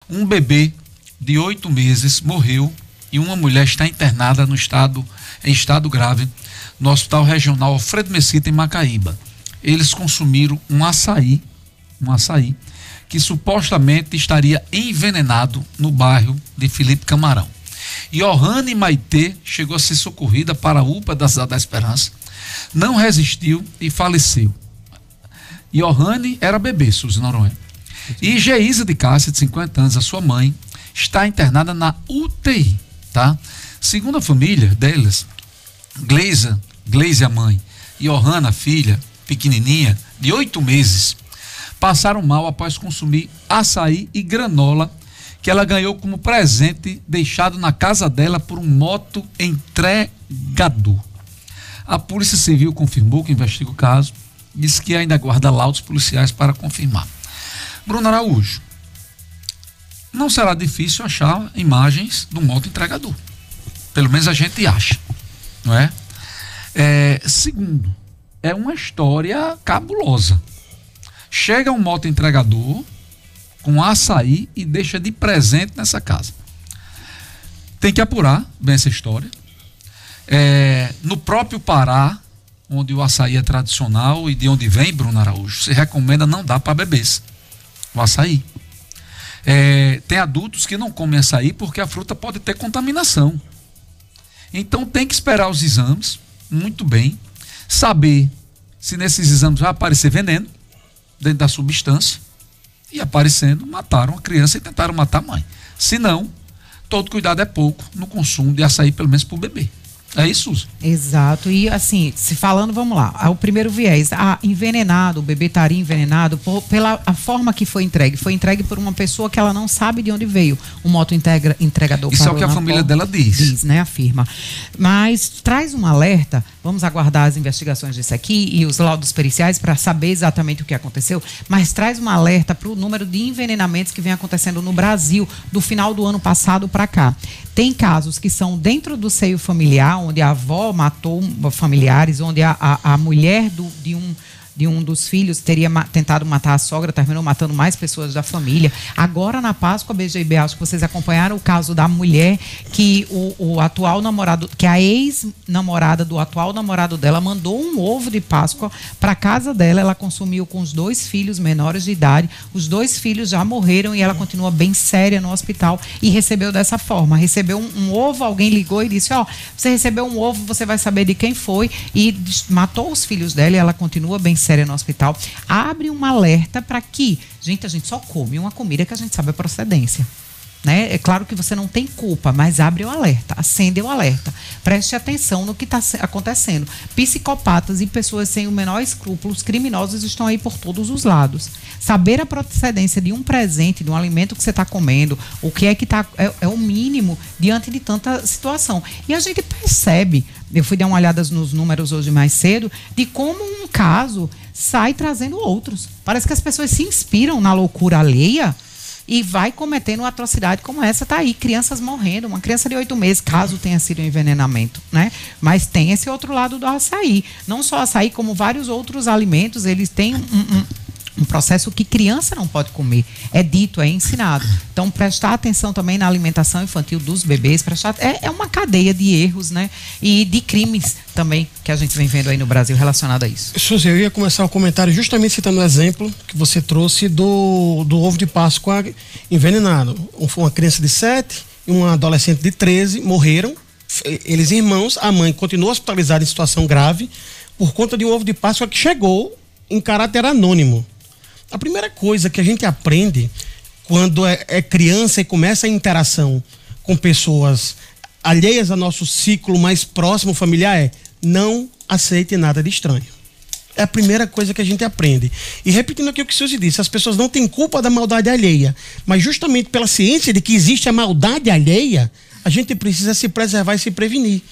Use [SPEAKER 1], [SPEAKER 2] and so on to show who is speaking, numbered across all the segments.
[SPEAKER 1] Um bebê de 8 meses morreu e uma mulher está internada em estado grave no Hospital Regional Alfredo Mesquita, em Macaíba. Eles consumiram um açaí que supostamente estaria envenenado no bairro de Felipe Camarão. Johanne Maitê chegou a ser socorrida para a UPA da Cidade da Esperança, não resistiu e faleceu. Johanne era bebê, Suzy Noronha. E Geisa de Cássia, de 50 anos, a sua mãe, está internada na UTI, tá? Segundo a família delas, Gleise, a mãe, e Johanna, a filha, pequenininha, de 8 meses, passaram mal após consumir açaí e granola que ela ganhou como presente deixado na casa dela por um moto entregador. A Polícia Civil confirmou que investiga o caso, disse que ainda aguarda laudos policiais para confirmar. Bruno Araújo, não será difícil achar imagens do moto entregador. Pelo menos a gente acha, não é? Segundo, é uma história cabulosa. Chega um moto entregador com açaí e deixa de presente nessa casa. Tem que apurar bem essa história. No próprio Pará, onde o açaí é tradicional e de onde vem, Bruno Araújo, se recomenda não dar para bebês o açaí. Tem adultos que não comem açaí porque a fruta pode ter contaminação. Então tem que esperar os exames, muito bem, saber se nesses exames vai aparecer veneno dentro da substância, e aparecendo, mataram a criança e tentaram matar a mãe. Se não, todo cuidado é pouco no consumo de açaí, pelo menos para o bebê. É isso, Suzy?
[SPEAKER 2] Exato. E assim, se falando, vamos lá, o primeiro viés, envenenado, o bebê estaria envenenado pela a forma que foi entregue por uma pessoa que ela não sabe de onde veio. O moto entregador.
[SPEAKER 1] Isso é o que a família dela diz.
[SPEAKER 2] Diz, né? Afirma. Mas traz um alerta, vamos aguardar as investigações disso aqui e os laudos periciais para saber exatamente o que aconteceu, mas traz um alerta para o número de envenenamentos que vem acontecendo no Brasil do final do ano passado para cá. Tem casos que são dentro do seio familiar, onde a avó matou familiares, onde a mulher de um dos filhos teria tentado matar a sogra, terminou matando mais pessoas da família. Agora na Páscoa, BGB, acho que vocês acompanharam o caso da mulher que o atual namorado, que a ex-namorada do atual namorado dela mandou um ovo de Páscoa para casa dela, ela consumiu com os 2 filhos menores de idade, os 2 filhos já morreram e ela continua bem séria no hospital e recebeu dessa forma, recebeu um ovo, alguém ligou e disse, você recebeu um ovo, você vai saber de quem foi, e matou os filhos dela e ela continua bem séria no hospital. Abre um alerta para que, a gente só come uma comida que a gente sabe a procedência, né? É claro que você não tem culpa, mas abre o alerta, acende o alerta, preste atenção no que está acontecendo. Psicopatas e pessoas sem o menor escrúpulos, criminosos, estão aí por todos os lados. Saber a procedência de um presente, de um alimento que você está comendo, o que é que está, é o mínimo diante de tanta situação. E a gente percebe, eu fui dar uma olhada nos números hoje mais cedo, de como um caso sai trazendo outros. Parece que as pessoas se inspiram na loucura alheia e vai cometendo uma atrocidade como essa. Tá aí, crianças morrendo, uma criança de 8 meses, caso tenha sido um envenenamento, né? Mas tem esse outro lado do açaí. Não só açaí, como vários outros alimentos, eles têm um processo que criança não pode comer. É dito, é ensinado. Então, prestar atenção também na alimentação infantil dos bebês, é uma cadeia de erros, né? E de crimes também que a gente vem vendo aí no Brasil relacionado a isso.
[SPEAKER 3] Suzy, eu ia começar o comentário justamente citando o exemplo que você trouxe do ovo de Páscoa envenenado. Uma criança de 7 e uma adolescente de 13 morreram. Eles irmãos, a mãe continuou hospitalizada em situação grave por conta de um ovo de Páscoa que chegou em caráter anônimo. A primeira coisa que a gente aprende quando é criança e começa a interação com pessoas alheias ao nosso ciclo mais próximo familiar é: não aceite nada de estranho. É a primeira coisa que a gente aprende. E repetindo aqui o que o Suzy disse, as pessoas não têm culpa da maldade alheia, mas justamente pela ciência de que existe a maldade alheia, a gente precisa se preservar e se prevenir.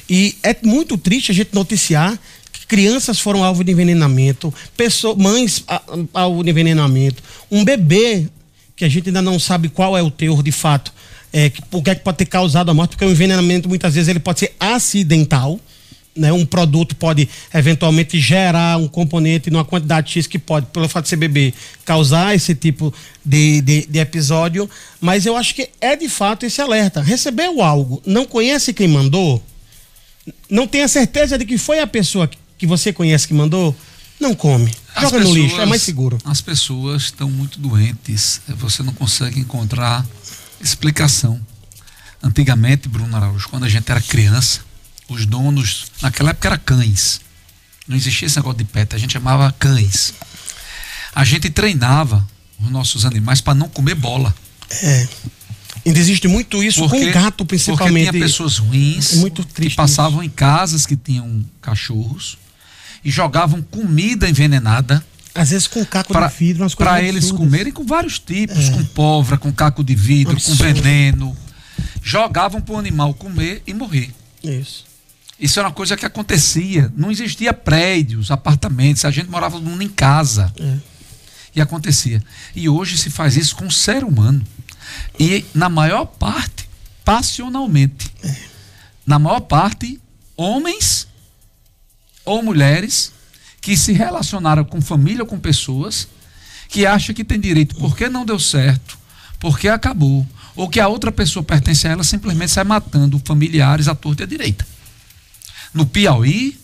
[SPEAKER 3] E é muito triste a gente noticiar crianças foram alvo de envenenamento, mães alvo de envenenamento, um bebê que a gente ainda não sabe qual é o teor de fato, o que é que pode ter causado a morte, porque o envenenamento muitas vezes ele pode ser acidental, né, um produto pode eventualmente gerar um componente numa quantidade X que pode, pelo fato de você beber, causar esse tipo de episódio, mas eu acho que é de fato esse alerta. Recebeu algo, não conhece quem mandou, não tem a certeza de que foi a pessoa que você conhece que mandou, não come. Joga no lixo, é mais seguro.
[SPEAKER 1] As pessoas estão muito doentes, você não consegue encontrar explicação. Antigamente, Bruno Araújo, quando a gente era criança, os donos, naquela época era cães, não existia esse negócio de pet, a gente chamava cães. A gente treinava os nossos animais para não comer bola.
[SPEAKER 3] Ainda existe muito isso com gato, principalmente.
[SPEAKER 1] Porque tinha pessoas ruins que passavam em casas que tinham cachorros e jogavam comida envenenada.
[SPEAKER 3] Às vezes com caco de vidro, umas coisas
[SPEAKER 1] para eles comerem, com vários tipos, com pólvora, com caco de vidro, com veneno. Jogavam para o animal comer e morrer. Isso era uma coisa que acontecia. Não existia prédios, apartamentos, a gente morava todo mundo em casa. E acontecia. E hoje se faz isso com o ser humano. E na maior parte, passionalmente. Na maior parte, homens ou mulheres que se relacionaram com família ou com pessoas que acham que tem direito porque não deu certo, porque acabou, ou que a outra pessoa pertence a ela, simplesmente sai matando familiares à torta e à direita. No Piauí,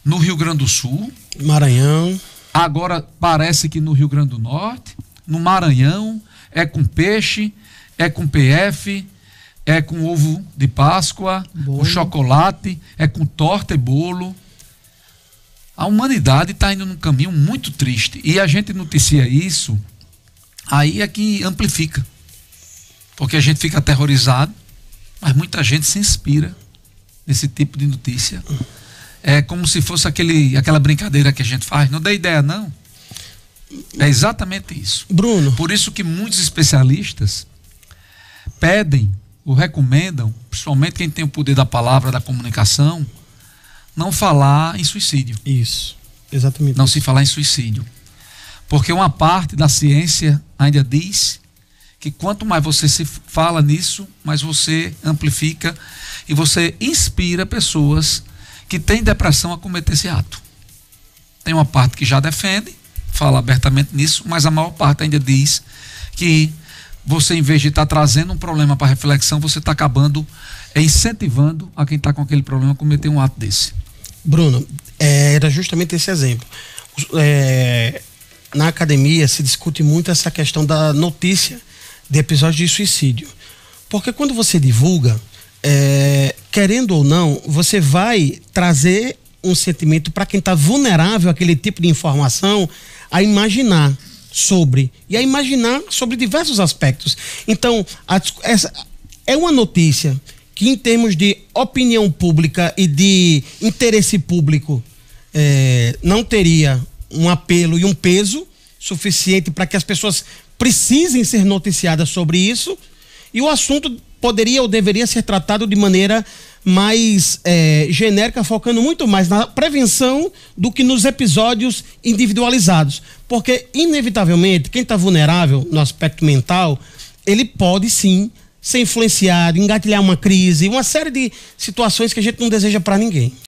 [SPEAKER 1] no Rio Grande do Sul,
[SPEAKER 3] Maranhão,
[SPEAKER 1] agora parece que no Rio Grande do Norte, no Maranhão, é com peixe, é com PF, é com ovo de Páscoa, com chocolate, é com torta e bolo. A humanidade está indo num caminho muito triste e a gente noticia isso, aí é que amplifica, porque a gente fica aterrorizado, mas muita gente se inspira nesse tipo de notícia. É como se fosse aquela brincadeira que a gente faz, não dá ideia não. É exatamente isso.
[SPEAKER 3] Bruno.
[SPEAKER 1] Por isso que muitos especialistas pedem ou recomendam, principalmente quem tem o poder da palavra, da comunicação, não falar em suicídio.
[SPEAKER 3] Isso, exatamente.
[SPEAKER 1] Não se falar em suicídio. Porque uma parte da ciência ainda diz que quanto mais você se fala nisso, mais você amplifica e você inspira pessoas que têm depressão a cometer esse ato. Tem uma parte que já defende, fala abertamente nisso, mas a maior parte ainda diz que você, em vez de estar trazendo um problema para reflexão, você está acabando incentivando a quem está com aquele problema a cometer um ato desse.
[SPEAKER 3] Bruno, era justamente esse exemplo. Na academia se discute muito essa questão da notícia de episódios de suicídio. Porque quando você divulga, querendo ou não, você vai trazer um sentimento para quem está vulnerável àquele tipo de informação a imaginar sobre. E a imaginar sobre diversos aspectos. Então, essa é uma notícia que, em termos de opinião pública e de interesse público, não teria um apelo e um peso suficiente para que as pessoas precisem ser noticiadas sobre isso, e o assunto poderia ou deveria ser tratado de maneira mais genérica, focando muito mais na prevenção do que nos episódios individualizados. Porque, inevitavelmente, quem está vulnerável no aspecto mental, ele pode sim ser influenciado, engatilhar uma crise, uma série de situações que a gente não deseja para ninguém.